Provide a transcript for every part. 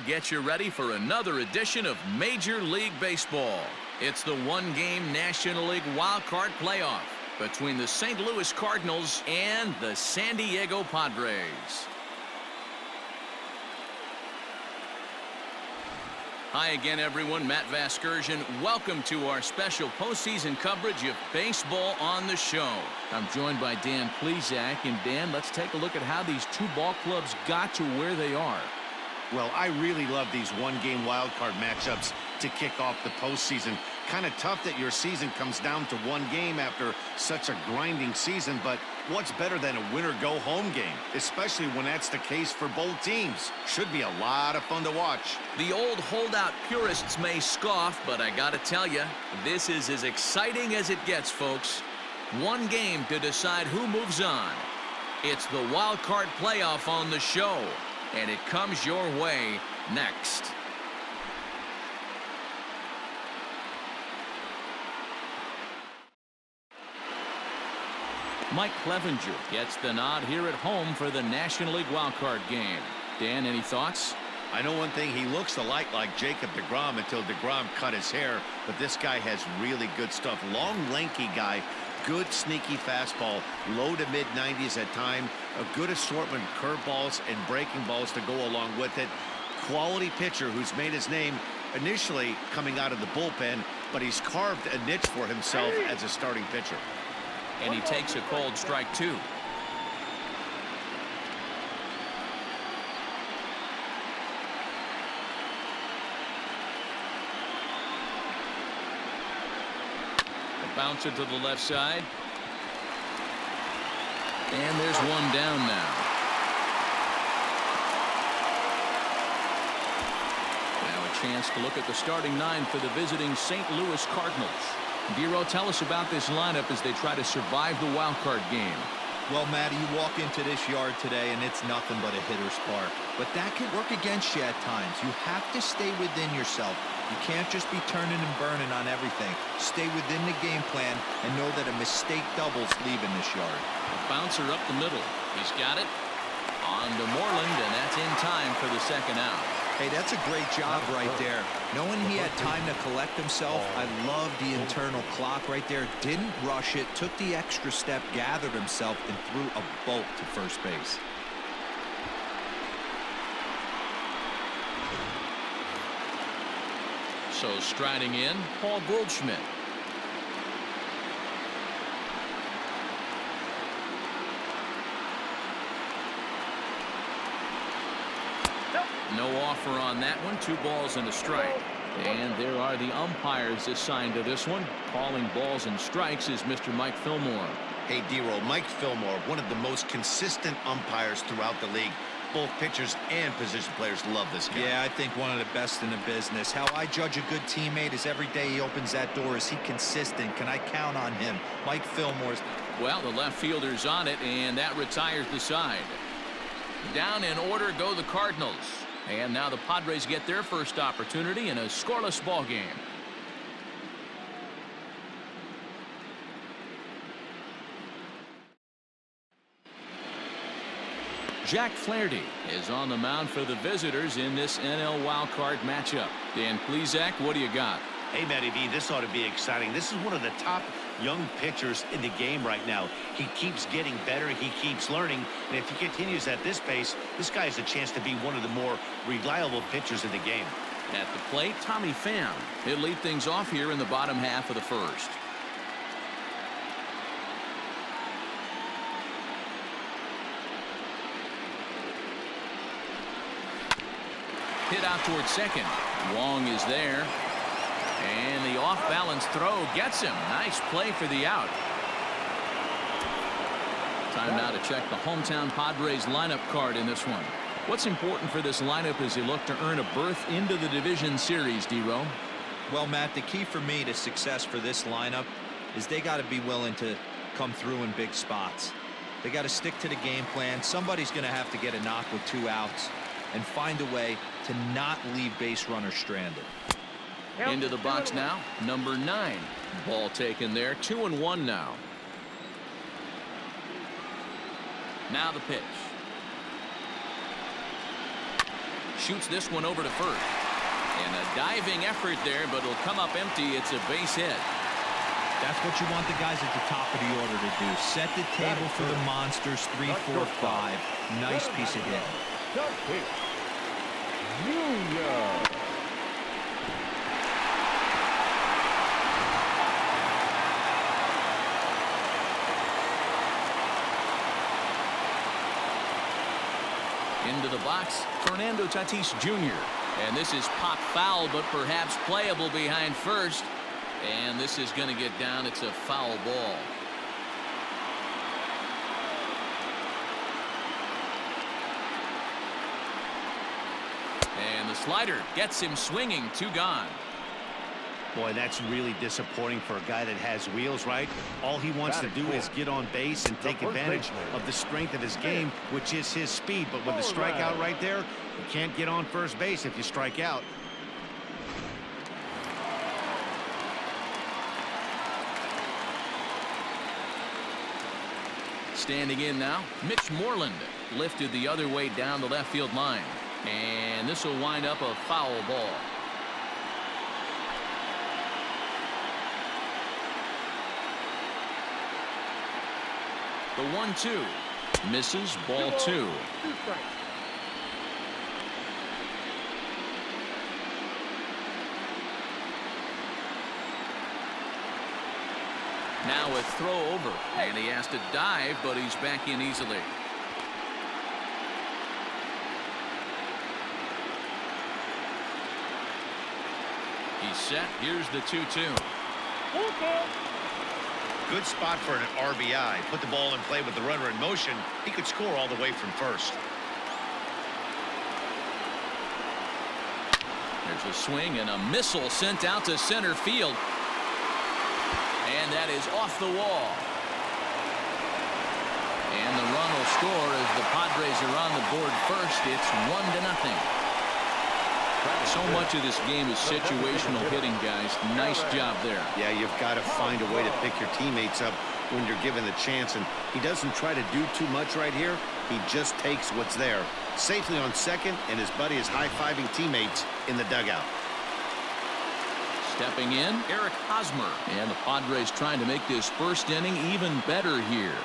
get you ready for another edition of Major League Baseball. It's the one-game National League Wild Card playoff between the St. Louis Cardinals and the San Diego Padres. Hi again, everyone. Matt Vasgersian. Welcome to our special postseason coverage of baseball on the show. I'm joined by Dan Plesac. And Dan, let's take a look at how these two ball clubs got to where they are. Well, I really love these one-game wild card matchups to kick off the postseason. Kind of tough that your season comes down to one game after such a grinding season, but what's better than a winner-go-home game, especially when that's the case for both teams? Should be a lot of fun to watch. The old holdout purists may scoff, but I gotta tell you, this is as exciting as it gets, folks. One game to decide who moves on. It's the wild card playoff on the show, and it comes your way next. Mike Clevenger gets the nod here at home for the National League wildcard game. Dan, any thoughts? I know one thing, he looks a lot like Jacob deGrom until deGrom cut his hair, but this guy has really good stuff. Long, lanky guy, good sneaky fastball, low to mid-90s at time, a good assortment of curveballs and breaking balls to go along with it. Quality pitcher who's made his name initially coming out of the bullpen, but he's carved a niche for himself as a starting pitcher. And he takes a cold strike, too. A bouncer to the left side. And there's one down now. Now a chance to look at the starting nine for the visiting St. Louis Cardinals. Dero, tell us about this lineup as they try to survive the wild card game. Well, Matty, you walk into this yard today and it's nothing but a hitter's park. But that can work against you at times. You have to stay within yourself. You can't just be turning and burning on everything. Stay within the game plan and know that a mistake doubles leaving this yard. A bouncer up the middle. He's got it on to Moreland, and that's in time for the second out. Hey, that's a great job right there. Knowing he had time to collect himself, I love the internal clock right there. Didn't rush it, took the extra step, gathered himself, and threw a bolt to first base. So striding in, Paul Goldschmidt. No offer on that one. 2 balls and a strike. And there are the umpires assigned to this one. Calling balls and strikes is Mr. Mike Fillmore. Hey, Dero, Mike Fillmore, one of the most consistent umpires throughout the league. Both pitchers and position players love this guy. Yeah, I think one of the best in the business. How I judge a good teammate is every day he opens that door. Is he consistent? Can I count on him? Mike Fillmore's. Well, the left fielder's on it, and that retires the side. Down in order go the Cardinals. And now the Padres get their first opportunity in a scoreless ball game. Jack Flaherty is on the mound for the visitors in this NL wildcard matchup. Dan Plesac, what do you got? Hey, Matty V, this ought to be exciting. This is one of the top young pitchers in the game right now. He keeps getting better. He keeps learning. And if he continues at this pace, this guy has a chance to be one of the more reliable pitchers in the game. At the plate, Tommy Pham. He'll lead things off here in the bottom half of the first. Hit out towards second. Wong is there. And the off-balance throw gets him. Nice play for the out. Time now to check the hometown Padres lineup card in this one. What's important for this lineup as you look to earn a berth into the division series, Dero? Well, Matt, the key for me to success for this lineup is they got to be willing to come through in big spots. They got to stick to the game plan. Somebody's going to have to get a knock with 2 outs and find a way to not leave base runners stranded. Into the box now, number 9. Ball taken there, 2-1 now. Now the pitch. Shoots this one over to first. And a diving effort there, but it'll come up empty. It's a base hit. That's what you want the guys at the top of the order to do. Set the table for the monsters. 3, 4, 5. Nice piece of hit. Into the box, Fernando Tatis Jr. And this is pop foul, but perhaps playable behind first. And this is going to get down. It's a foul ball. And the slider gets him swinging. 2 gone. Boy, that's really disappointing for a guy that has wheels, right? All he wants to do is get on base and take advantage of the strength of his game, which is his speed. But with the strikeout right there, you can't get on first base if you strike out. Standing in now, Mitch Moreland lifted the other way down the left field line. And this will wind up a foul ball. The 1-2 misses, ball 2. Now a throw over, and he has to dive, but he's back in easily. He's set. Here's the 2-2. Good spot for an RBI. Put the ball in play with the runner in motion. He could score all the way from first. There's a swing and a missile sent out to center field. And that is off the wall. And the run will score as the Padres are on the board first. It's 1-0. So much of this game is situational hitting, guys. Nice job there. Yeah, you've got to find a way to pick your teammates up when you're given the chance. And he doesn't try to do too much right here. He just takes what's there. Safely on second, and his buddy is high-fiving teammates in the dugout. Stepping in, Eric Hosmer. And the Padres trying to make this first inning even better here.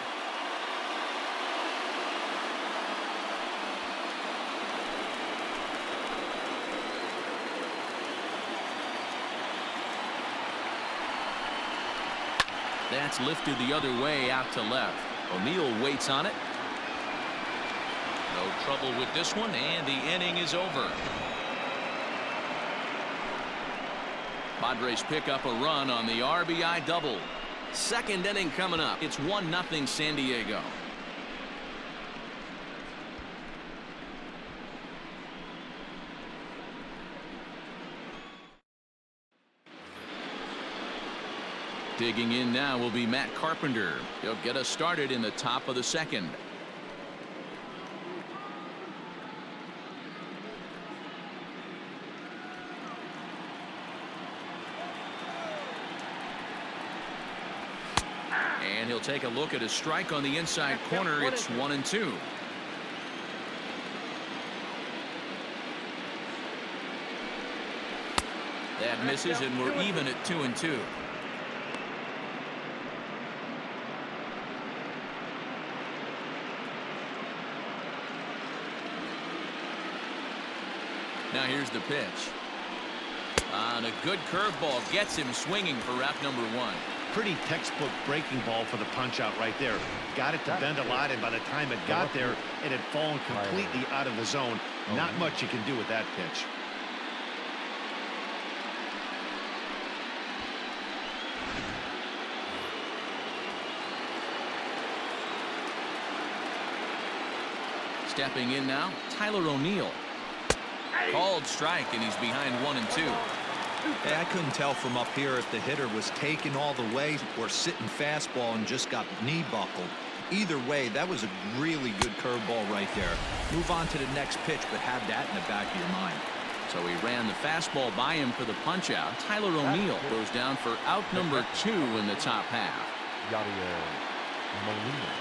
That's lifted the other way out to left. O'Neill waits on it. No trouble with this one, and the inning is over. Padres pick up a run on the RBI double. Second inning coming up. It's 1-0 San Diego. Digging in now will be Matt Carpenter. He'll get us started in the top of the second. And he'll take a look at a strike on the inside corner. It's 1-2. That misses, and we're even at 2-2. Now here's the pitch. On a good curveball gets him swinging for route number 1. Pretty textbook breaking ball for the punch out right there. Got it to bend a lot, and by the time it got there, it had fallen completely out of the zone. Not much you can do with that pitch. Stepping in now, Tyler O'Neill. Called strike, and he's behind 1-2. Hey, I couldn't tell from up here if the hitter was taken all the way or sitting fastball and just got knee buckled. Either way, that was a really good curveball right there. Move on to the next pitch, but have that in the back of your mind. So he ran the fastball by him for the punch out. Tyler O'Neill goes down for out number 2 in the top half.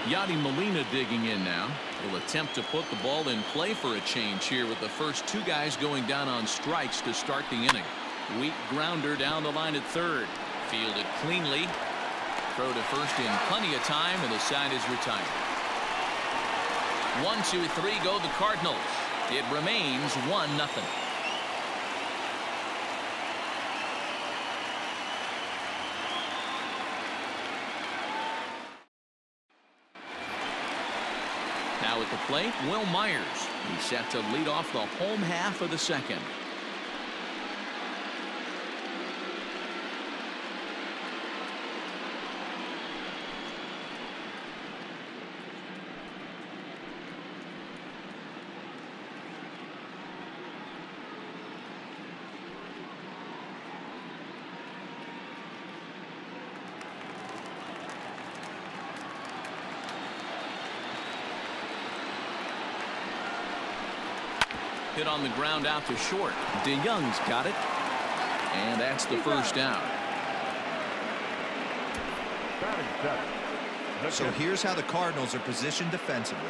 Yadi Molina digging in now. Will attempt to put the ball in play for a change here with the first two guys going down on strikes to start the inning. Weak grounder down the line at third. Fielded cleanly. Throw to first in plenty of time, and the side is retired. 1-2-3 go the Cardinals. It remains 1-0. Now at the plate, Will Myers. He's set to lead off the home half of the second. Hit on the ground out to short. DeYoung's got it. And that's the first out. So here's how the Cardinals are positioned defensively.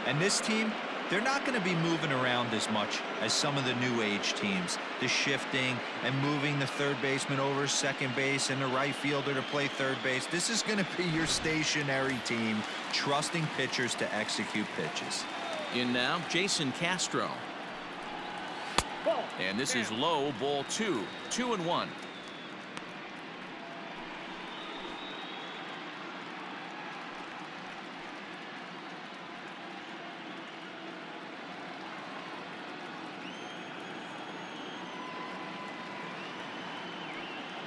And this team, they're not going to be moving around as much as some of the new age teams. The shifting and moving the third baseman over second base and the right fielder to play third base. This is going to be your stationary team, trusting pitchers to execute pitches. In now, Jason Castro. And this is low, ball 2. 2-1.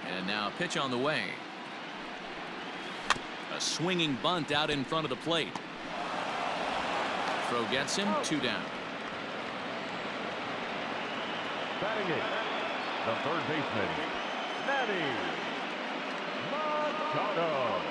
And now a pitch on the way. A swinging bunt out in front of the plate. Throw gets him, 2 down. Batting it, the third baseman, Manny Machado.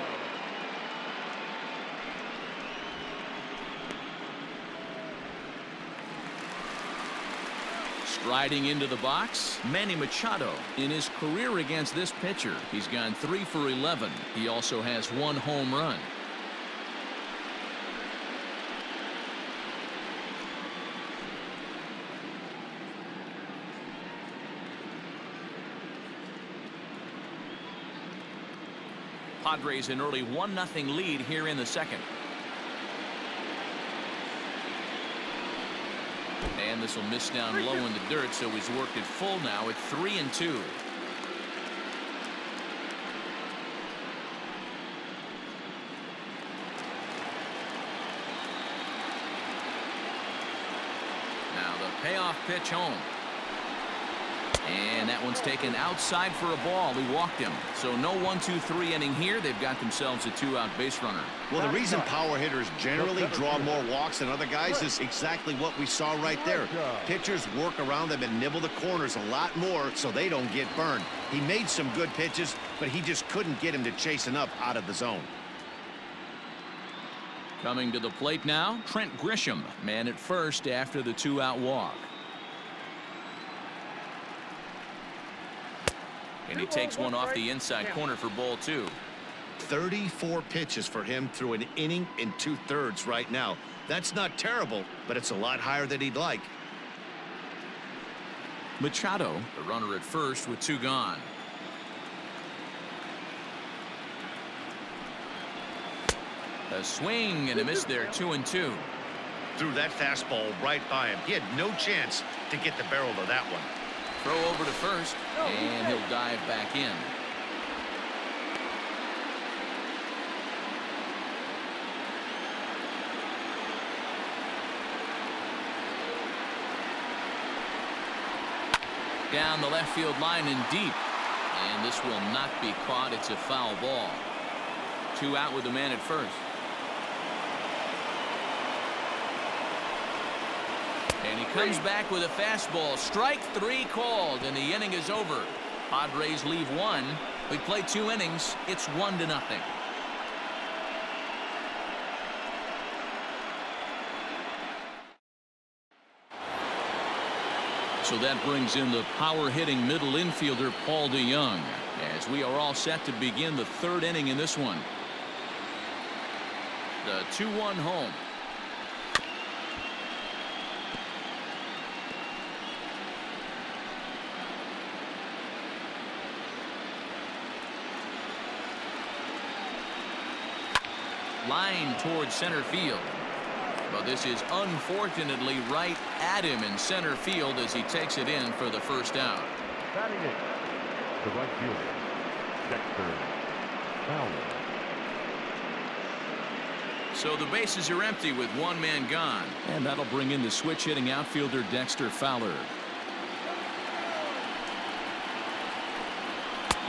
Striding into the box, Manny Machado. In his career against this pitcher, he's gone 3 for 11. He also has 1 home run. Padres an early 1-0 lead here in the second. And this will miss down low in the dirt, so he's worked it full now at 3-2. Now the payoff pitch home. And that one's taken outside for a ball. He walked him. So no 1-2-3 inning here. They've got themselves a 2-out base runner. Well, the reason power hitters generally draw more walks than other guys is exactly what we saw right there. Pitchers work around them and nibble the corners a lot more so they don't get burned. He made some good pitches, but he just couldn't get him to chasing up out of the zone. Coming to the plate now, Trent Grisham, man at first after the 2-out walk. And he takes one off the inside corner for ball 2. 34 pitches for him through an inning and 2/3 right now. That's not terrible, but it's a lot higher than he'd like. Machado, the runner at first with 2 gone. A swing and a miss there, 2-2. Threw that fastball right by him. He had no chance to get the barrel of that one. Throw over to first, and he'll dive back in. Down the left field line and deep. And this will not be caught. It's a foul ball. 2 out with the man at first. And he comes back with a fastball. Strike 3 called, and the inning is over. Padres leave 1. We play 2 innings. It's 1-0. So that brings in the power-hitting middle infielder Paul DeYoung, as we are all set to begin the 3rd inning in this one. The 2-1 home. Line towards center field. But this is unfortunately right at him in center field as he takes it in for the first out. Batting it, the right fielder, Dexter Fowler. So the bases are empty with one man gone. And that'll bring in the switch hitting outfielder Dexter Fowler.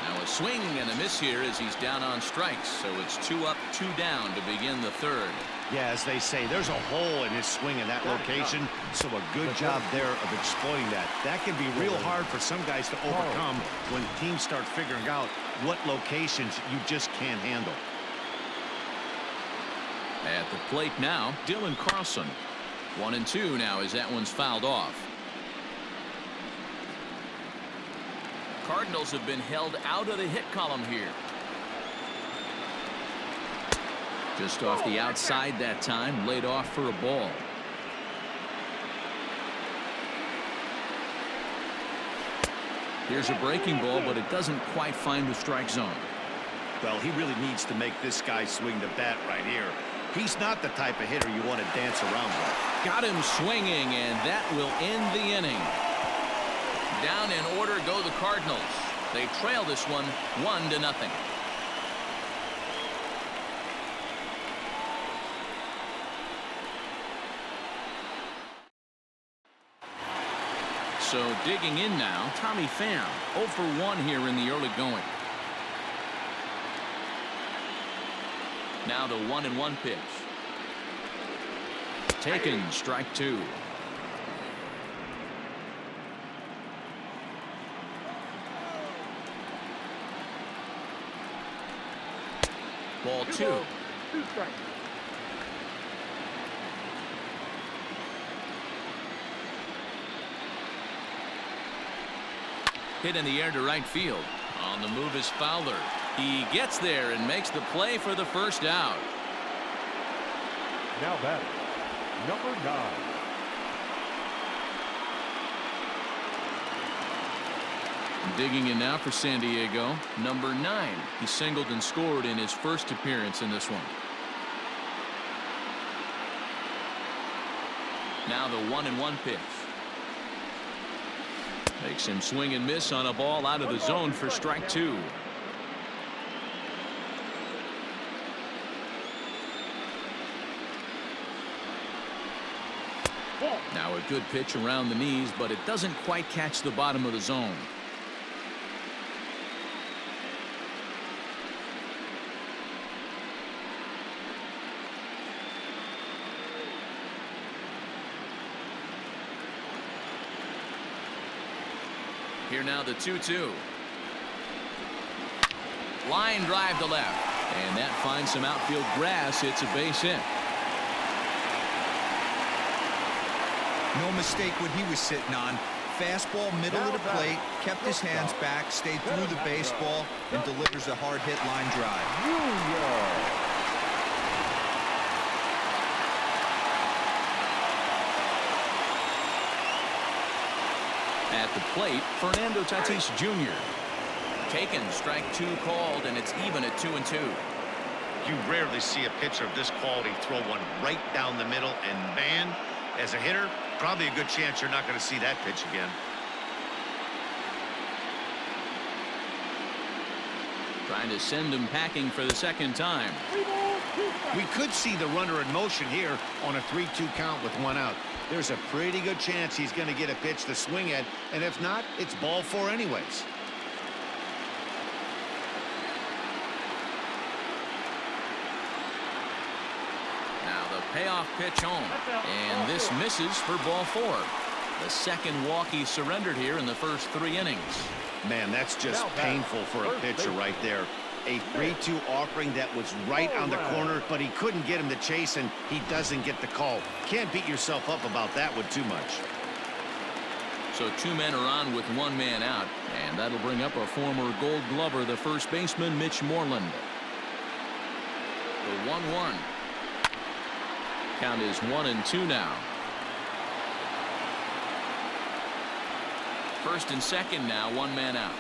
Now a swing and a miss here as he's down on strikes. So it's 2 up, 2 down to begin the third. Yeah, as they say, there's a hole in his swing in that location, so a good job there of exploiting that. That can be real hard for some guys to overcome when teams start figuring out what locations you just can't handle. At the plate now, Dylan Carlson. 1-2 now as that one's fouled off. Cardinals have been held out of the hit column here. Just off the outside that time, laid off for a ball. Here's a breaking ball, but it doesn't quite find the strike zone. Well, he really needs to make this guy swing the bat right here. He's not the type of hitter you want to dance around with. Got him swinging, and that will end the inning. Down in order go the Cardinals. They trail this one 1-0. So digging in now, Tommy Pham, 0 for 1 here in the early going. Now the 1-1 pitch. Taken, strike 2. Ball 2. 2 strikes. Hit in the air to right field. On the move is Fowler. He gets there and makes the play for the first out. Now batting, number 9. Digging in now for San Diego, number 9. He singled and scored in his first appearance in this one. Now the 1-1 pitch. Makes him swing and miss on a ball out of the zone for strike 2. Now a good pitch around the knees, but it doesn't quite catch the bottom of the zone. Here now the 2-2. Line drive to left. And that finds some outfield grass. It's a base hit. No mistake what he was sitting on. Fastball middle of the plate, kept his hands back, stayed through the baseball, and delivers a hard hit line drive. At the plate, Fernando Tatis Jr. Taken, strike 2 called, and it's even at 2-2. You rarely see a pitcher of this quality throw one right down the middle, and man, as a hitter, probably a good chance you're not going to see that pitch again. Trying to send him packing for the second time. We could see the runner in motion here on a 3-2 count with 1 out. There's a pretty good chance he's going to get a pitch to swing at, and if not, it's ball 4 anyways. Now the payoff pitch home, and this misses for ball 4. The second walk he surrendered here in the first 3 innings. Man, that's just painful for a pitcher right there. A 3-2 offering that was right on the corner, but he couldn't get him to chase, and he doesn't get the call. Can't beat yourself up about that one too much. So 2 men are on with 1 man out, and that'll bring up a former Gold Glover, the first baseman, Mitch Moreland. The 1-1. Count is 1-2 now. First and second now, one man out.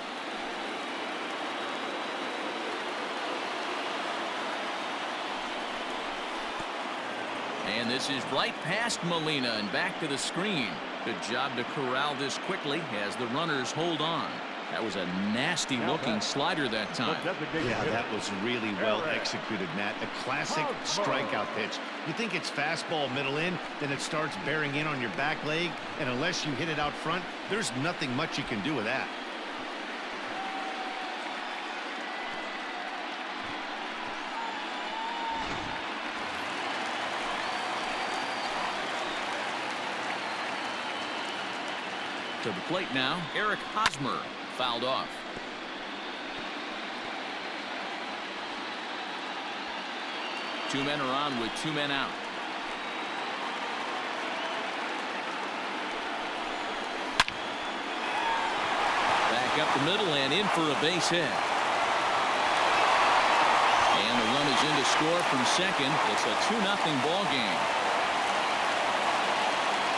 And this is right past Molina and back to the screen. Good job to corral this quickly as the runners hold on. That was a nasty looking slider that time. Yeah, that was really well executed, Matt. A classic strikeout pitch. You think it's fastball middle in, then it starts bearing in on your back leg, and unless you hit it out front, there's nothing much you can do with that. To the plate now, Eric Hosmer fouled off. Two men are on with two men out. Back up the middle and in for a base hit. And the run is in to score from second. It's a 2-0 ball game.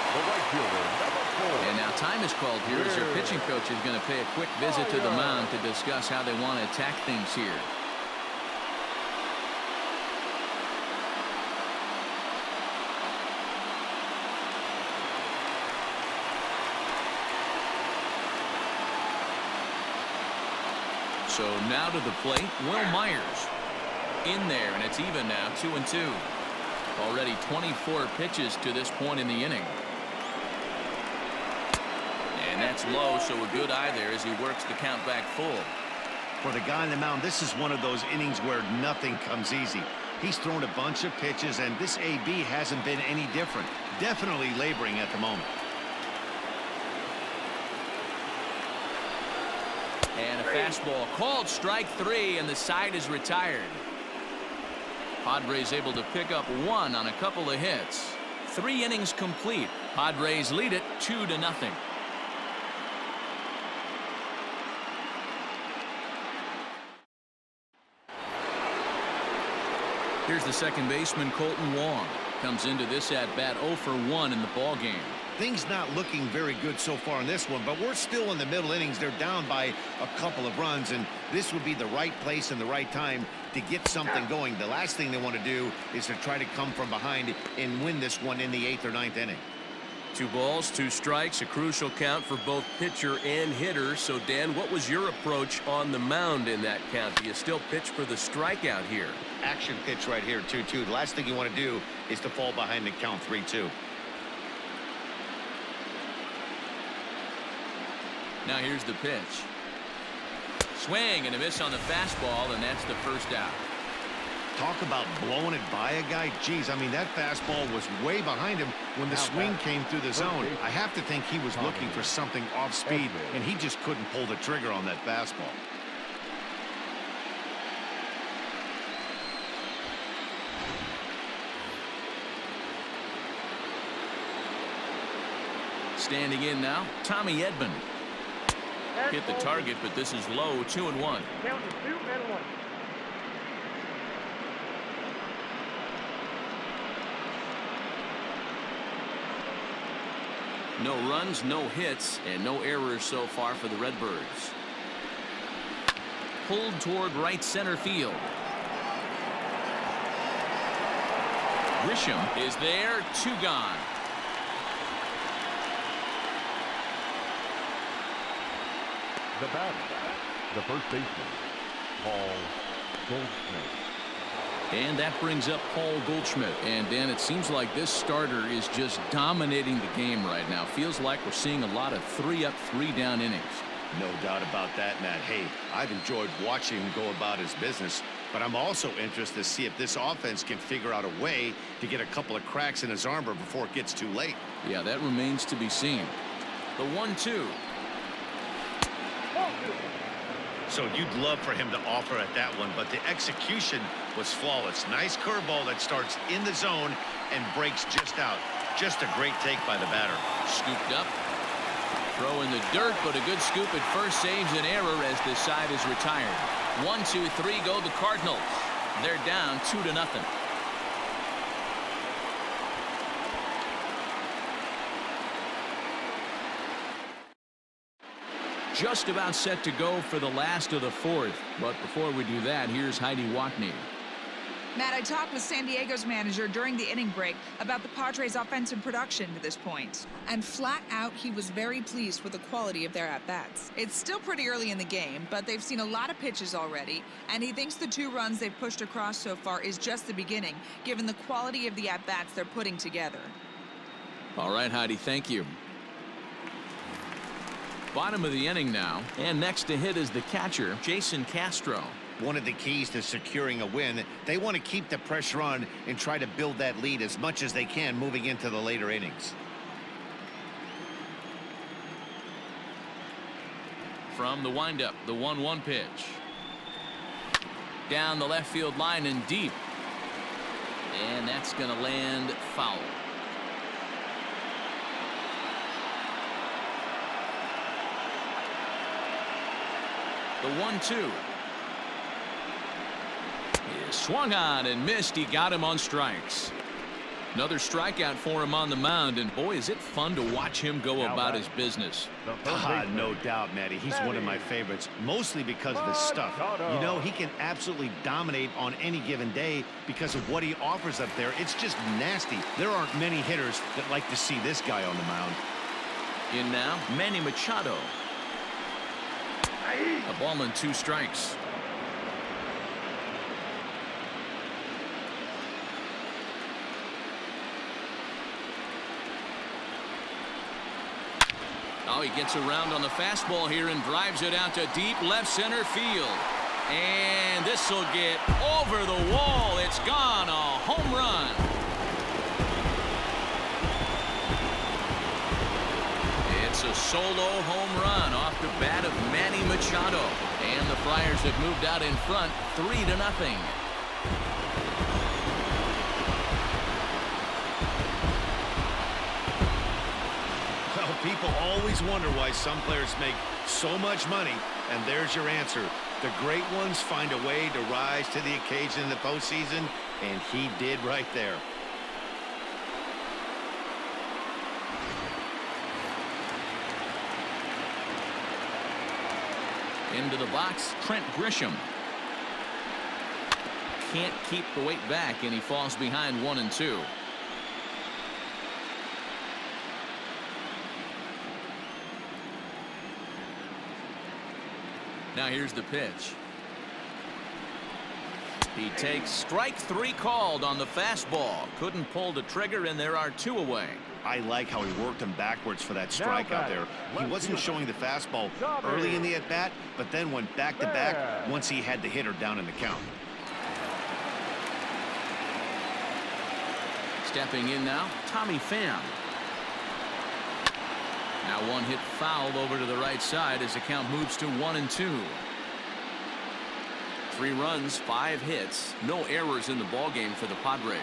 The right fielder, number 4. And now time is called here as their pitching coach is going to pay a quick visit to the mound to discuss how they want to attack things here. So now to the plate, Will Myers in there, and it's even now, 2-2. Already 24 pitches to this point in the inning. And that's low, so a good eye there as he works the count back full. For the guy on the mound, this is one of those innings where nothing comes easy. He's thrown a bunch of pitches, and this AB hasn't been any different. Definitely laboring at the moment. And a fastball called strike 3, and the side is retired. Padres able to pick up one on a couple of hits. 3 innings complete. Padres lead it 2-0. Here's the second baseman, Colton Wong. Comes into this at bat 0 for 1 in the ball game. Things not looking very good so far in this one, but we're still in the middle innings. They're down by a couple of runs, and this would be the right place and the right time to get something going. The last thing they want to do is to try to come from behind and win this one in the 8th or 9th inning. 2 balls, 2 strikes, a crucial count for both pitcher and hitter. So, Dan, what was your approach on the mound in that count? Do you still pitch for the strikeout here? Action pitch right here, 2-2. The last thing you want to do is to fall behind the count 3-2. Now here's the pitch. Swing and a miss on the fastball, and that's the first out. Talk about blowing it by a guy. Geez, I mean, that fastball was way behind him when the swing came through the zone. I have to think he was looking for something off speed, and he just couldn't pull the trigger on that fastball. Standing in now, Tommy Edman. Hit the target, but this is low, 2-1. Count is 2-1. No runs, no hits, and no errors so far for the Redbirds. Pulled toward right center field. Grisham is there, 2 gone. The batter, the first baseman, Paul Goldschmidt. And that brings up Paul Goldschmidt. And, Dan, it seems like this starter is just dominating the game right now. Feels like we're seeing a lot of 3-up, 3-down innings. No doubt about that, Matt. Hey, I've enjoyed watching him go about his business, but I'm also interested to see if this offense can figure out a way to get a couple of cracks in his armor before it gets too late. Yeah, that remains to be seen. The 1-2. So you'd love for him to offer at that one, but the execution was flawless. Nice curveball that starts in the zone and breaks just out. Just a great take by the batter. Scooped up. Throw in the dirt, but a good scoop at first saves an error as this side is retired. 1, 2, 3 go the Cardinals. They're down 2-0. just about set to go for the last of the fourth. But before we do that, here's Heidi Watney. Matt, I talked with San Diego's manager during the inning break about the Padres' offensive production to this point. And flat out, he was very pleased with the quality of their at-bats. It's still pretty early in the game, but they've seen a lot of pitches already, and he thinks the 2 runs they've pushed across so far is just the beginning, given the quality of the at-bats they're putting together. All right, Heidi, thank you. Bottom of the inning now, and next to hit is the catcher, Jason Castro. One of the keys to securing a win, they want to keep the pressure on and try to build that lead as much as they can moving into the later innings. From the windup, the 1-1 pitch. Down the left field line and deep. And that's going to land foul. The 1-2. He swung on and missed. He got him on strikes. Another strikeout for him on the mound, and boy, is it fun to watch him go about his business. No doubt, Matty. He's one of my favorites, mostly because of his stuff. You know, he can absolutely dominate on any given day because of what he offers up there. It's just nasty. There aren't many hitters that like to see this guy on the mound. In now, Manny Machado. A ball and 2 strikes. Oh, he gets around on the fastball here and drives it out to deep left center field. And this will get over the wall. It's gone. A home run. It's a solo home run off the bat of Manny Machado. And the Friars have moved out in front 3-0. People always wonder why some players make so much money, and there's your answer. The great ones find a way to rise to the occasion in the postseason, and he did right there. Into the box, Trent Grisham. Can't keep the weight back, and he falls behind 1-2. Now here's the pitch. He takes strike 3 called on the fastball. Couldn't pull the trigger, and there are 2 away. I like how he worked him backwards for that strike out there. He wasn't showing the fastball early in the at-bat, but then went back-to-back once he had the hitter down in the count. Stepping in now, Tommy Pham. Now one hit foul over to the right side as the count moves to 1-2. 3 runs, 5 hits, no errors in the ballgame for the Padres.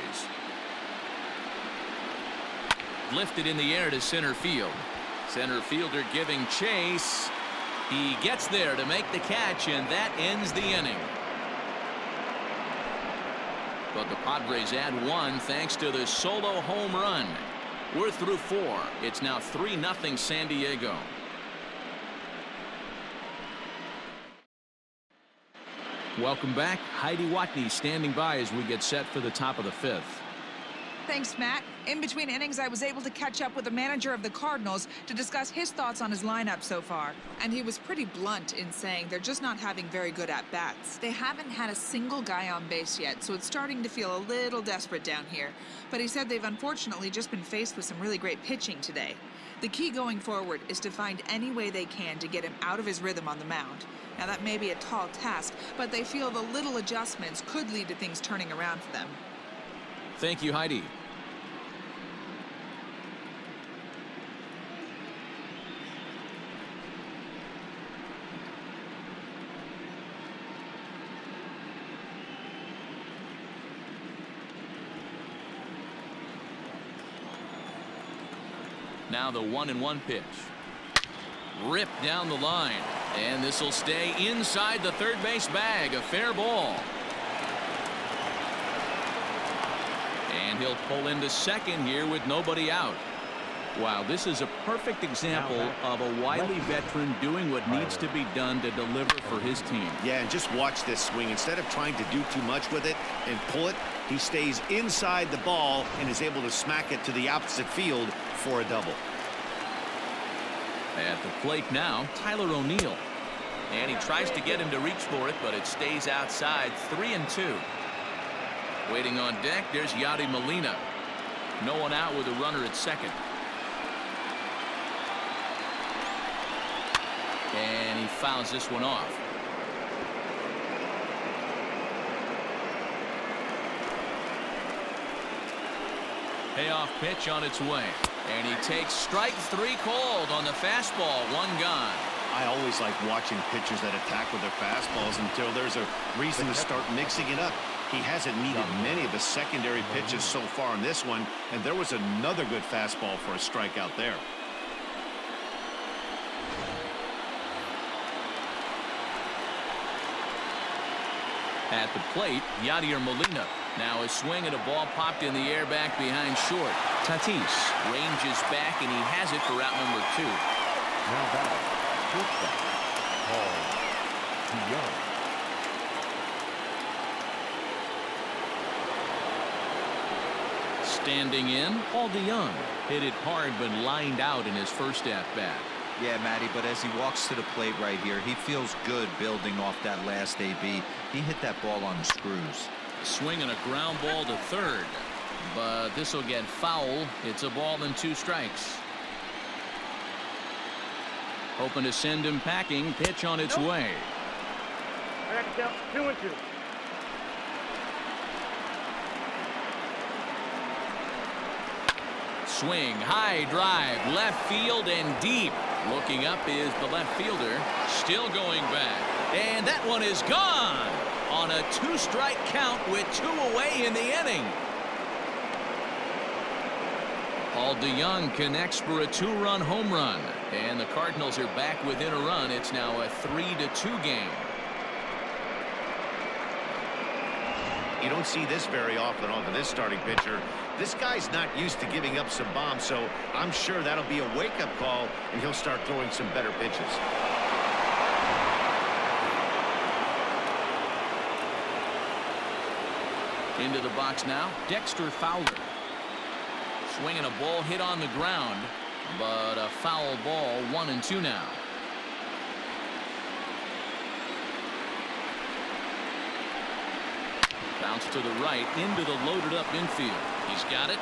Lifted in the air to center field. Center fielder giving chase. He gets there to make the catch, and that ends the inning. But the Padres add 1 thanks to the solo home run. We're through 4. It's now 3-0 San Diego. Welcome back. Heidi Watney standing by as we get set for the top of the 5th. Thanks, Matt. In between innings, I was able to catch up with the manager of the Cardinals to discuss his thoughts on his lineup so far. And he was pretty blunt in saying they're just not having very good at-bats. They haven't had a single guy on base yet, so it's starting to feel a little desperate down here. But he said they've unfortunately just been faced with some really great pitching today. The key going forward is to find any way they can to get him out of his rhythm on the mound. Now, that may be a tall task, but they feel the little adjustments could lead to things turning around for them. Thank you, Heidi. Now the 1-1 pitch. Ripped down the line. And this will stay inside the third base bag. A fair ball. And he'll pull into second here with nobody out. Wow, this is a perfect example of a wily veteran doing what needs to be done to deliver for his team. Yeah, and just watch this swing. Instead of trying to do too much with it and pull it, he stays inside the ball and is able to smack it to the opposite field for a double. At the plate now, Tyler O'Neill. And he tries to get him to reach for it, but it stays outside. 3-2. Waiting on deck, there's Yadi Molina. No one out with a runner at second. And he fouls this one off. Payoff pitch on its way. And he takes strike 3 called on the fastball. 1 gone. I always like watching pitchers that attack with their fastballs until there's a reason to start mixing it up. He hasn't needed many of the secondary pitches so far in this one, and there was another good fastball for a strikeout there. At the plate, Yadier Molina. Now a swing and a ball popped in the air back behind short. Tatis ranges back, and he has it for out number 2. Now back, shortstop, Paul DeYoung. Standing in, Paul DeYoung hit it hard but lined out in his first at-bat. Yeah, Matty, but as he walks to the plate right here, he feels good building off that last AB. He hit that ball on the screws. Swing and a ground ball to third, but this will get foul. It's a ball and 2 strikes. Hoping to send him packing. Pitch on its way. I got to count 2-2. Swing, high drive, left field and deep. Looking up is the left fielder, still going back, and that one is gone on a 2-strike count with 2 away in the inning. Paul DeYoung connects for a 2-run home run, and the Cardinals are back within a run. It's now a 3-2 game. You don't see this very often off of this starting pitcher. This guy's not used to giving up some bombs, so I'm sure that'll be a wake-up call, and he'll start throwing some better pitches. Into the box now, Dexter Fowler. Swinging a ball hit on the ground, but a foul ball. 1-2 now. Bounce to the right into the loaded up infield. He's got it.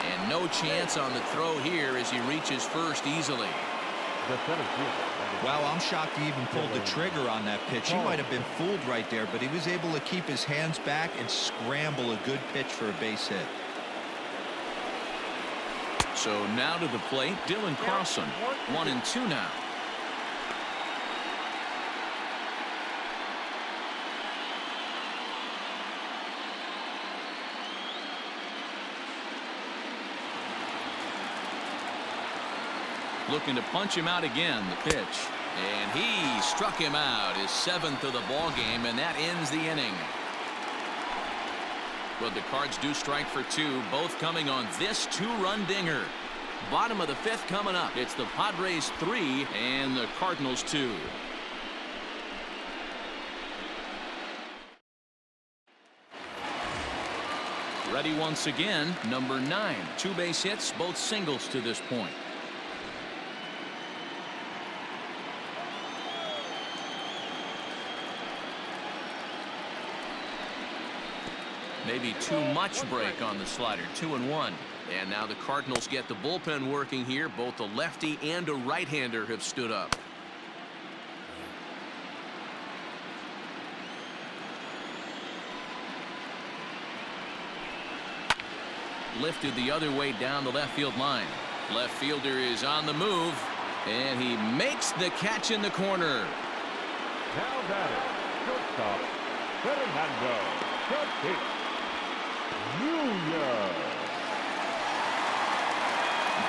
And no chance on the throw here as he reaches first easily. Wow, I'm shocked he even pulled the trigger on that pitch. He might have been fooled right there, but he was able to keep his hands back and scramble a good pitch for a base hit. So now to the plate, Dylan Carlson. 1-2 now. Looking to punch him out again, the pitch. And he struck him out, his 7th of the ball game, and that ends the inning. But the Cards do strike for 2, both coming on this 2-run dinger. Bottom of the 5th coming up. It's the Padres 3 and the Cardinals 2. Ready once again, number 9. 2 base hits, both singles to this point. Maybe too much break on the slider. 2-1. And now the Cardinals get the bullpen working here. Both a lefty and a right-hander have stood up. Lifted the other way down the left field line. Left fielder is on the move, and he makes the catch in the corner. Now batting, shortstop, Fernando Tatis Jr.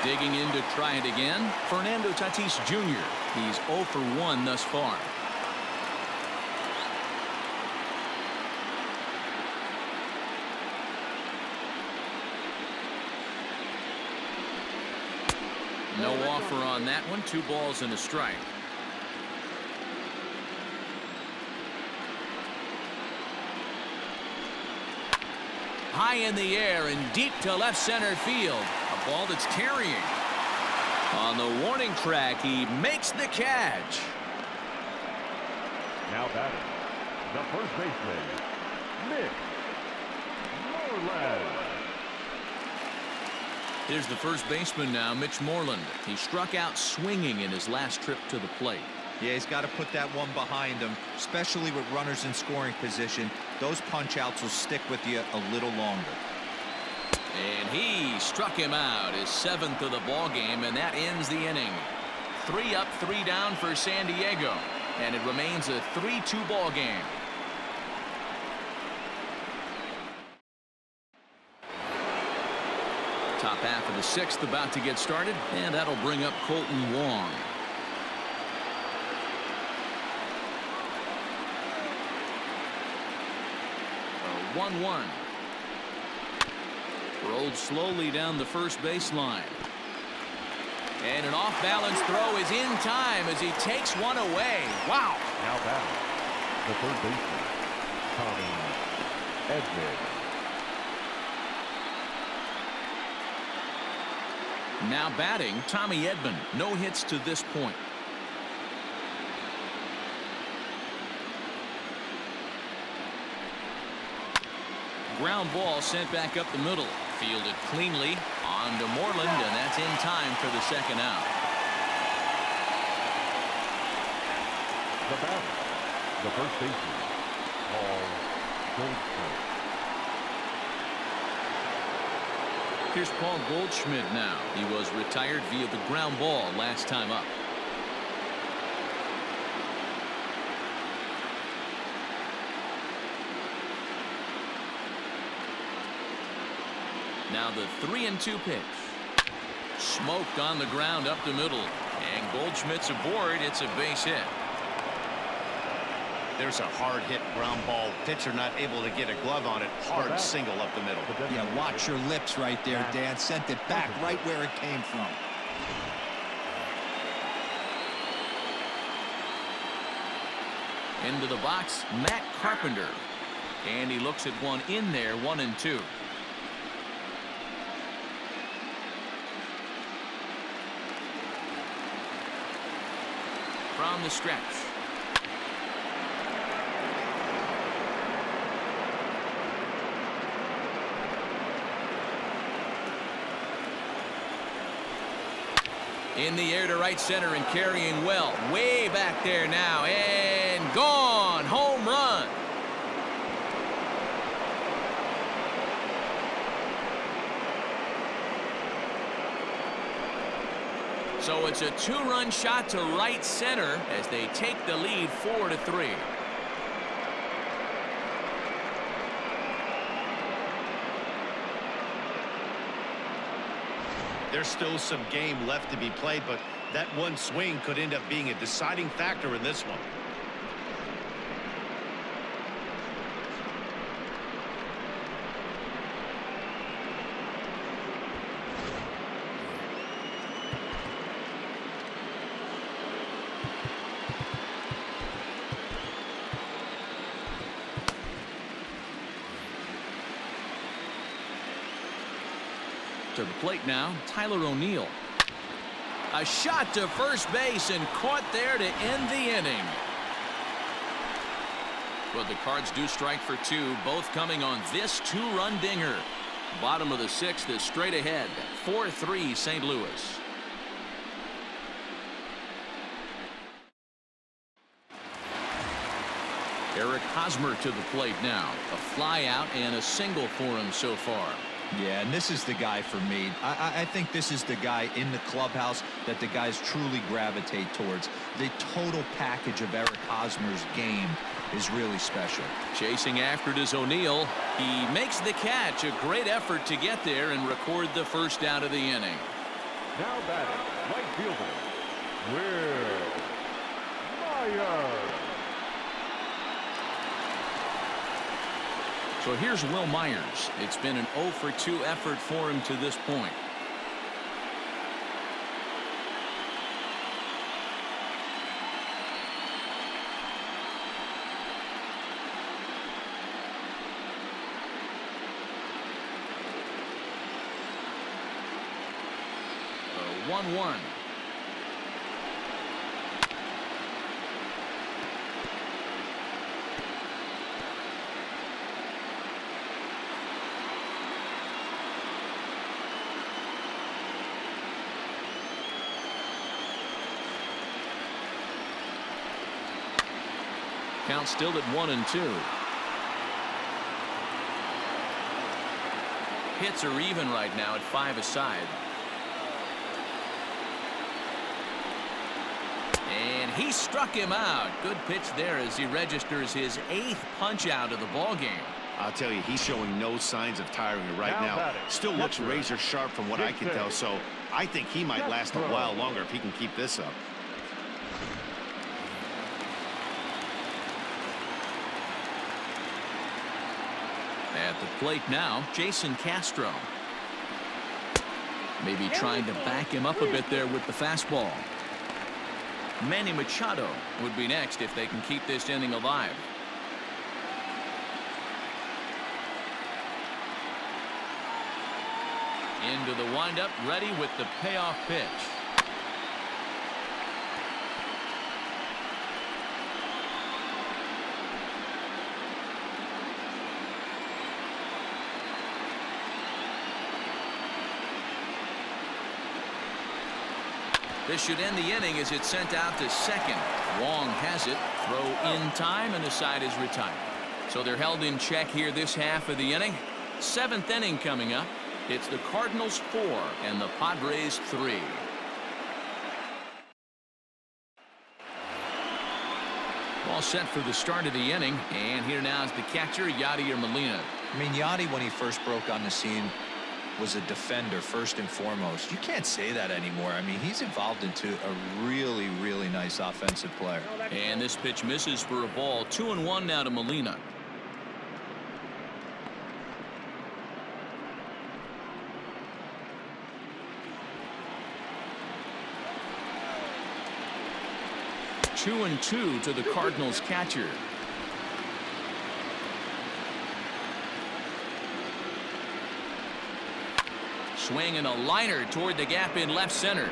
Digging in to try it again, Fernando Tatis Jr. He's 0 for 1 thus far. No offer on that one. 2 balls and a strike. High in the air and deep to left center field. A ball that's carrying. On the warning track, he makes the catch. Now batting, the first baseman, Mitch Moreland. Here's the first baseman now, Mitch Moreland. He struck out swinging in his last trip to the plate. Yeah, he's got to put that one behind him, especially with runners in scoring position. Those punch-outs will stick with you a little longer. And he struck him out, his 7th of the ball game, and that ends the inning. 3 up, 3 down for San Diego, and it remains a 3-2 ball game. Top half of the 6th about to get started, and that'll bring up Colton Wong. A 1-1. Rolled slowly down the first baseline. And an off-balance throw is in time as he takes one away. Wow. Now batting, the third baseman, Tommy Edman. Now batting, Tommy Edman. No hits to this point. Ground ball sent back up the middle. Fielded cleanly on to Moreland, and that's in time for the 2nd out. The batter, the first baseman, Paul Goldschmidt. Here's Paul Goldschmidt now. He was retired via the ground ball last time up. Now the 3-2 pitch. Smoked on the ground up the middle. And Goldschmidt's aboard. It's a base hit. There's a hard hit ground ball. Pitcher not able to get a glove on it. Hard single up the middle. Yeah, watch your lips right there, Dan. Sent it back right where it came from. Into the box, Matt Carpenter. And he looks at one in there, 1-2. From the stretch. In the air to right center and carrying well. Way back there now. And gone. Home run. So it's a 2-run shot to right center as they take the lead 4-3. There's still some game left to be played, but that one swing could end up being a deciding factor in this one. To the plate now, Tyler O'Neill. A shot to first base and caught there to end the inning. But the Cards do strike for 2, both coming on this 2-run dinger. Bottom of the 6th is straight ahead. 4-3 St. Louis. Eric Hosmer to the plate now. A fly out and a single for him so far. Yeah, and this is the guy for me. I think this is the guy in the clubhouse that the guys truly gravitate towards. The total package of Eric Hosmer's game is really special. Chasing after it is O'Neill. He makes the catch. A great effort to get there and record the first out of the inning. Now batting, right fielder, Will Myers. So here's Will Myers. It's been an 0 for 2 effort for him to this point. 1-1. Count still at 1-2. Hits are even right now at 5 aside. And he struck him out. Good pitch there as he registers his 8th punch out of the ball game. I'll tell you, he's showing no signs of tiring right now. Still looks razor sharp from what I can tell, so I think he might last a while longer if he can keep this up. At the plate now, Jason Castro. Maybe trying to back him up a bit there with the fastball. Manny Machado would be next if they can keep this inning alive. Into the windup, ready with the payoff pitch. This should end the inning as it's sent out to second. Wong has it. Throw in time, and the side is retired. So they're held in check here this half of the inning. 7th inning coming up. It's the Cardinals 4 and the Padres 3. All set for the start of the inning. And here now is the catcher, Yadier Molina. I mean, Yadi, when he first broke on the scene, was a defender first and foremost. You can't say that anymore. I mean, he's evolved into a really, really nice offensive player. And this pitch misses for a ball. 2-1 now to Molina. Two and 2 to the Cardinals catcher. Swing and a liner toward the gap in left center.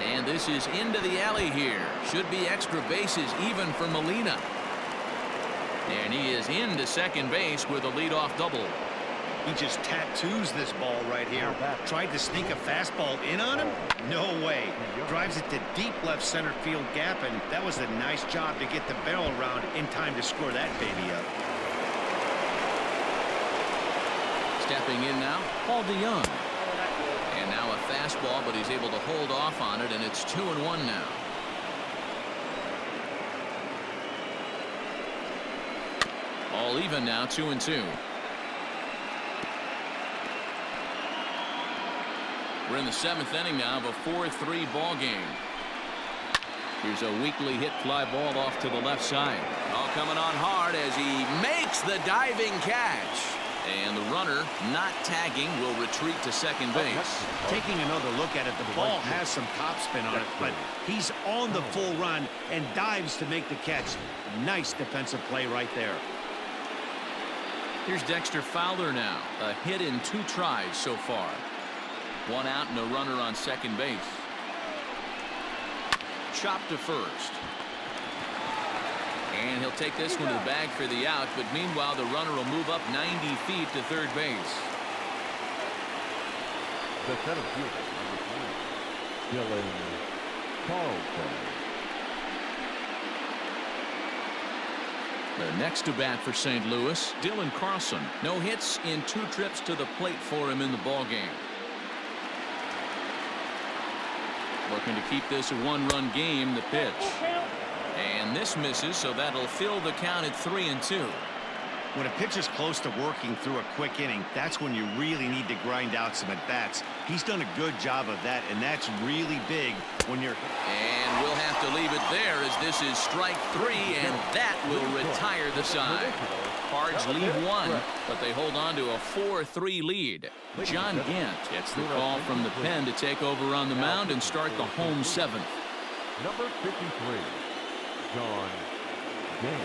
And this is into the alley here. Should be extra bases even for Molina. And he is into second base with a leadoff double. He just tattoos this ball right here. Tried to sneak a fastball in on him? No way. Drives it to deep left center field gap, and that was a nice job to get the barrel around in time to score that baby up. Stepping in now, Paul DeYoung. And now a fastball, but he's able to hold off on it, and it's 2-1 now. All even now, 2-2. We're in the 7th inning now of a 4-3 ball game. Here's a weakly hit fly ball off to the left side. All coming on hard as he makes the diving catch. And the runner, not tagging, will retreat to second base. Taking another look at it, the ball has some topspin on it, but he's on the full run and dives to make the catch. Nice defensive play right there. Here's Dexter Fowler now. A hit in 2 tries so far. 1 out and a runner on second base. Chopped to first. And he'll take this one to the bag for the out, but meanwhile the runner will move up 90 feet to third base. The center fielder, number 3, Dylan Carlson. The next to bat for St. Louis, Dylan Carlson. No hits in 2 trips to the plate for him in the ballgame. Looking to keep this a 1-run game, the pitch. And this misses, so that'll fill the count at 3-2. When a pitcher's close to working through a quick inning, that's when you really need to grind out some at-bats. He's done a good job of that, and that's really big when you're... And we'll have to leave it there as this is strike 3, and that will retire the side. Cards lead 1, but they hold on to a 4-3 lead. John Gant gets the call from the pen to take over on the mound and start the home 7th. Number 53, John Gant.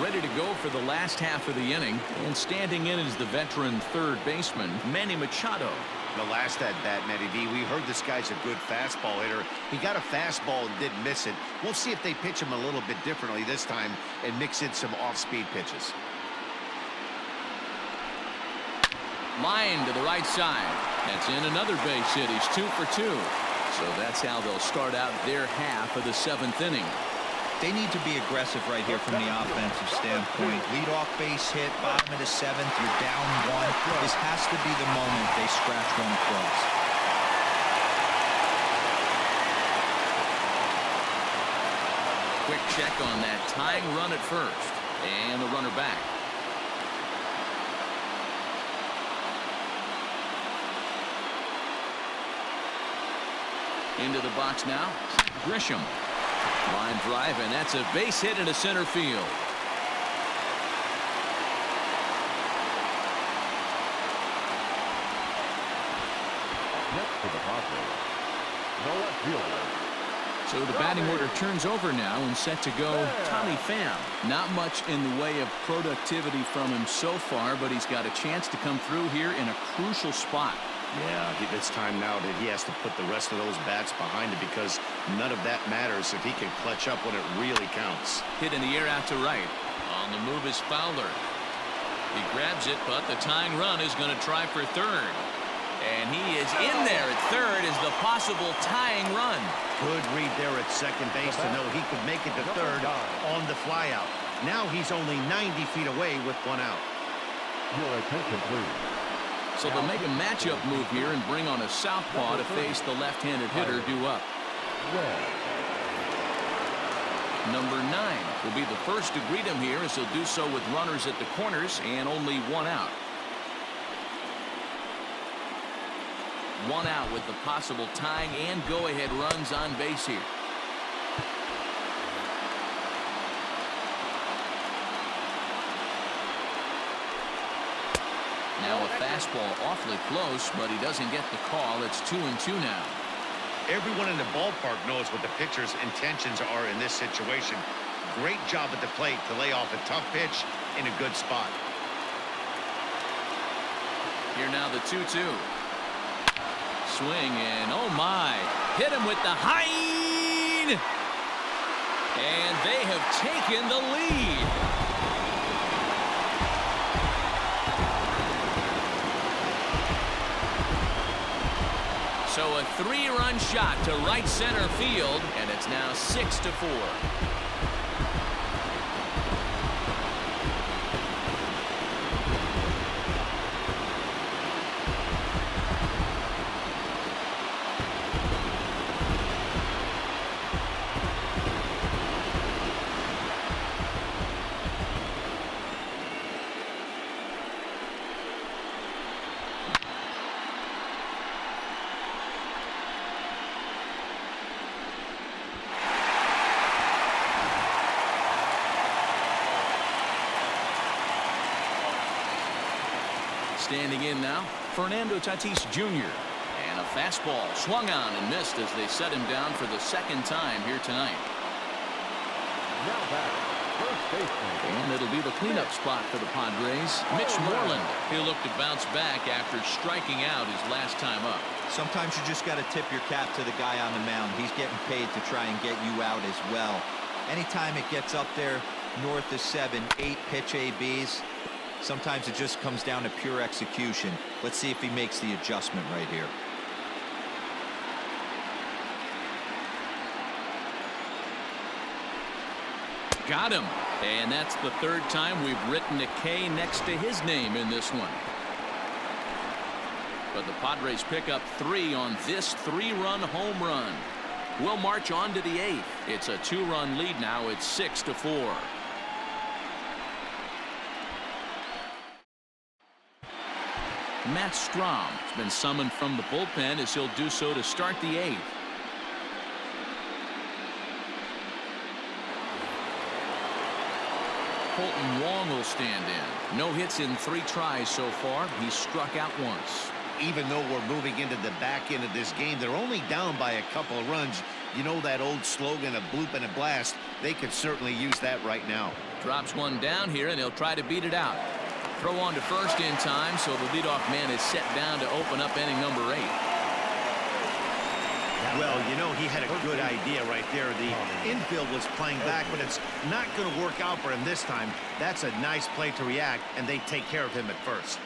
Ready to go for the last half of the inning, and standing in is the veteran third baseman, Manny Machado. The last at bat, Matty V, we heard this guy's a good fastball hitter. He got a fastball and didn't miss it. We'll see if they pitch him a little bit differently this time and mix in some off-speed pitches. Line to the right side. That's in another base hit. He's 2 for 2. So that's how they'll start out their half of the 7th inning. They need to be aggressive right here from the offensive standpoint. Lead off base hit, bottom of the 7th, you're down 1. This has to be the moment they scratch one across. Quick check on that tying run at first. And the runner back. Into the box now. Grisham. Line drive, and that's a base hit into center field. Next to the Padres, the left fielder. So the batting order turns over now and set to go Tommy Pham. Not much in the way of productivity from him so far, but he's got a chance to come through here in a crucial spot. Yeah, it's time now that he has to put the rest of those bats behind it because none of that matters if he can clutch up when it really counts. Hit in the air out to right. On the move is Fowler. He grabs it, but the tying run is going to try for third. And he is in there at third as the possible tying run. Good read there at second base to know he could make it to third on the flyout. Now he's only 90 feet away with 1 out. Your attention, please. So they'll make a matchup move here and bring on a southpaw to face the left-handed hitter due up. Number 9 will be the first to greet him here as he'll do so with runners at the corners and only 1 out. 1 out with the possible tying and go-ahead runs on base here. Now a fastball awfully close, but he doesn't get the call. It's 2-2 now. Everyone in the ballpark knows what the pitcher's intentions are in this situation. Great job at the plate to lay off a tough pitch in a good spot. Here now the 2-2. Swing and oh my. Hit him with the hind. And they have taken the lead. So a 3-run shot to right center field, and it's now 6-4. Standing in now, Fernando Tatis Jr. And a fastball swung on and missed as they set him down for the 2nd time here tonight. Now back, first baseman. And it'll be the cleanup spot for the Padres. Mitch Moreland. He'll look to bounce back after striking out his last time up. Sometimes you just got to tip your cap to the guy on the mound. He's getting paid to try and get you out as well. Anytime it gets up there north of 7, 8 pitch ABs, sometimes it just comes down to pure execution. Let's see if he makes the adjustment right here. Got him. And that's the 3rd time we've written a K next to his name in this one. But the Padres pick up 3 on this 3-run home run. We'll march on to the 8th. It's a 2-run lead now. It's 6-4. Matt Strahm has been summoned from the bullpen as he'll do so to start the 8th. Colton Wong will stand in. No hits in 3 tries so far. He's struck out once. Even though we're moving into the back end of this game, they're only down by a couple of runs. You know that old slogan, a bloop and a blast. They could certainly use that right now. Drops one down here, and he'll try to beat it out. Throw on to first in time, so the leadoff man is set down to open up inning number 8. Well, you know, he had a good idea right there. The infield was playing back, but it's not going to work out for him this time. That's a nice play to react, and they take care of him at first.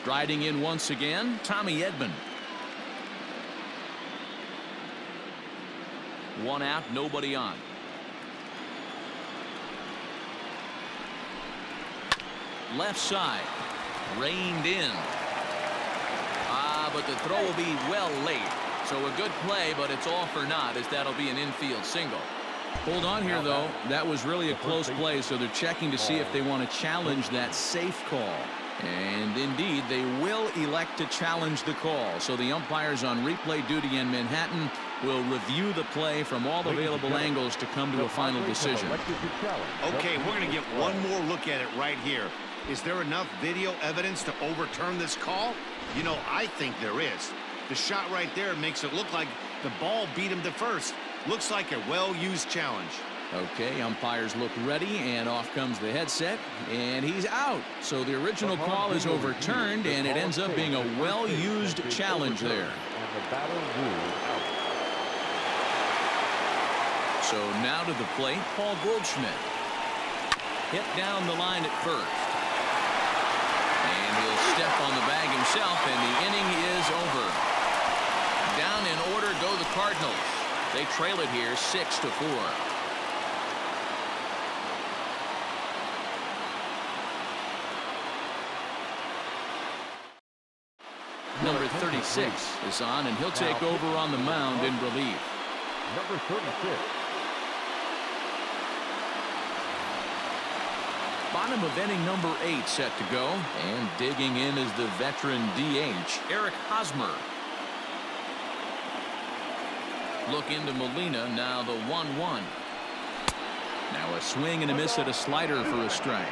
Striding in once again, Tommy Edman. 1 out, nobody on. Left side, reined in. But the throw will be well late. So a good play, but it's all for naught, as that'll be an infield single. Hold on here, though. That was really a close play, so they're checking to see if they want to challenge that safe call. And indeed, they will elect to challenge the call. So the umpires on replay duty in Manhattan will review the play from all available angles to come to a final decision. Okay, we're going to get one more look at it right here. Is there enough video evidence to overturn this call? You know, I think there is. The shot right there makes it look like the ball beat him to first. Looks like a well-used challenge. Okay, umpires look ready, and off comes the headset, and he's out. So the original call is overturned, and it ends up being a well-used challenge there. So now to the plate, Paul Goldschmidt. Hit down the line at first. And he'll step on the bag himself, and the inning is over. Down in order go the Cardinals. They trail it here 6-4. Number 36 is on, and he'll take over on the mound in relief. Number 36. Bottom of inning number 8 set to go, and digging in is the veteran DH, Eric Hosmer. Look into Molina, now the 1-1. Now a swing and a miss at a slider for a strike.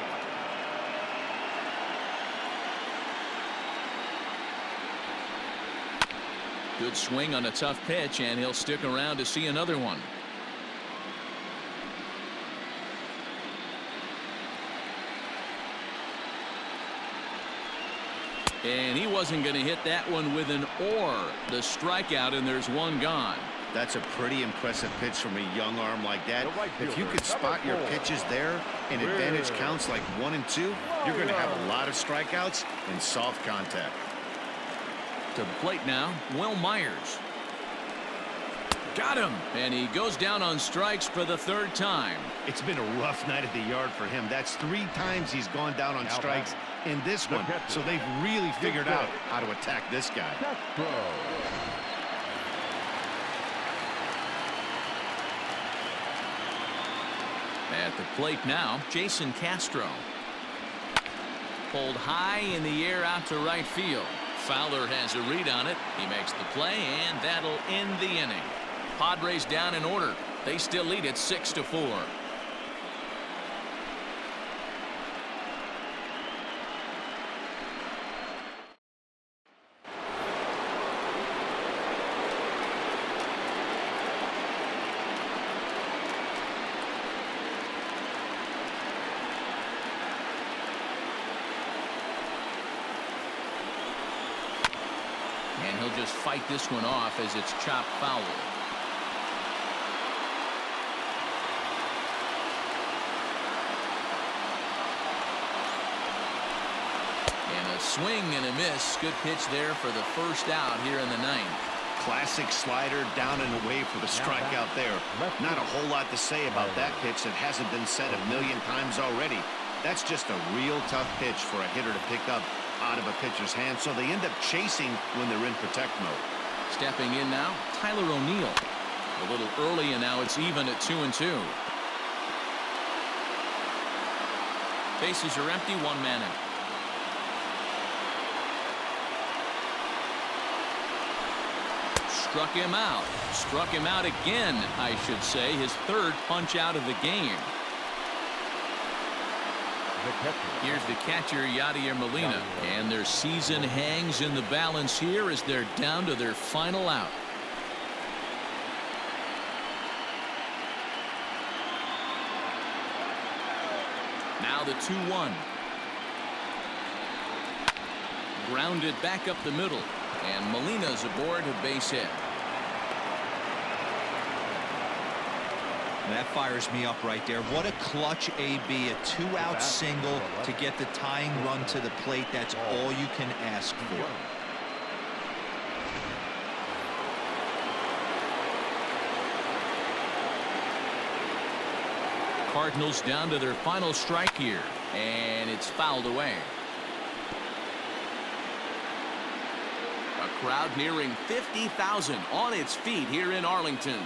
Good swing on a tough pitch, and he'll stick around to see another one. And he wasn't going to hit that one with an or. The strikeout, and there's one gone. That's a pretty impressive pitch from a young arm like that. If you could spot your pitches there and advantage counts like 1 and 2, you're going to have a lot of strikeouts and soft contact. To the plate now, Will Myers. Got him, and he goes down on strikes for the 3rd time. It's been a rough night at the yard for him. That's 3 times he's gone down on strikes in this one. So they've really figured out how to attack this guy. At the plate now, Jason Castro. Pulled high in the air out to right field. Fowler has a read on it. He makes the play, and that'll end the inning. Padres down in order. They still lead it 6-4. And he'll just fight this one off as it's chopped foul. And a swing and a miss. Good pitch there for the 1st out here in the 9th. Classic slider down and away for the strikeout there. Not a whole lot to say about that pitch that hasn't been said a million times already. That's just a real tough pitch for a hitter to pick up out of a pitcher's hand, so they end up chasing when they're in protect mode. Stepping in now, Tyler O'Neill. A little early, and now it's even at 2-2. Bases are empty, 1 man out. Struck him out. Struck him out again, I should say. His 3rd punch out of the game. Here's the catcher, Yadier Molina, and their season hangs in the balance here as they're down to their final out. Now the 2-1. Grounded back up the middle. And Molina's aboard a base hit. That fires me up right there. What a clutch AB, a 2-out single to get the tying run to the plate. That's all you can ask for. Cardinals down to their final strike here, and it's fouled away. A crowd nearing 50,000 on its feet here in Arlington.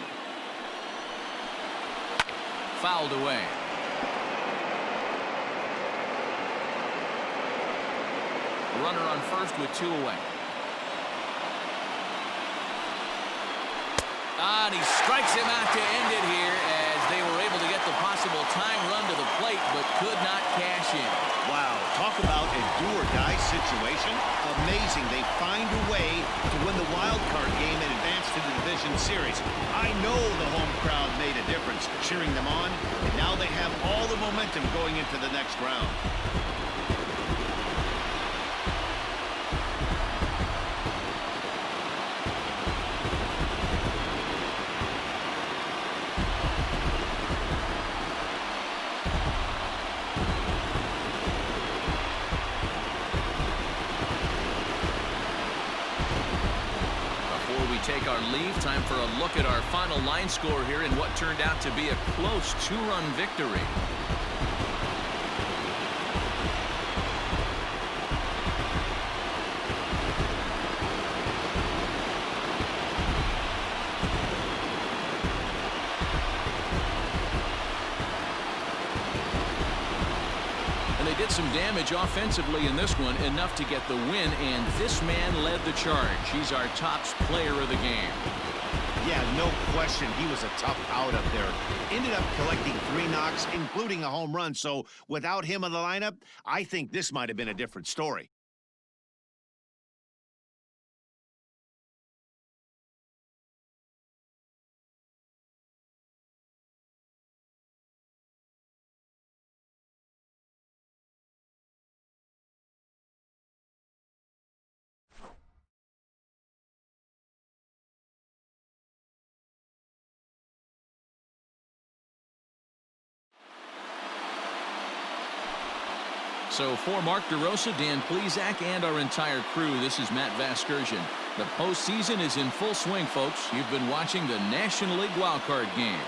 Fouled away. Runner on first with 2 away. And he strikes him out to end it here as they were able to get the possible tying run to the plate but could not cash in. Wow, talk about a do-or-die situation. Amazing. They find a way to win the wild card game and advance to the division series. I know the home crowd made a difference cheering them on, and now they have all the momentum going into the next round. Take our leave. Time for a look at our final line score here in what turned out to be a close 2-run victory. Did some damage offensively in this one, enough to get the win, and this man led the charge. He's our top player of the game. Yeah, no question. He was a tough out up there. Ended up collecting 3 knocks, including a home run. So without him in the lineup, I think this might have been a different story. So for Mark DeRosa, Dan Plesac, and our entire crew, this is Matt Vasgersian. The postseason is in full swing, folks. You've been watching the National League wildcard game.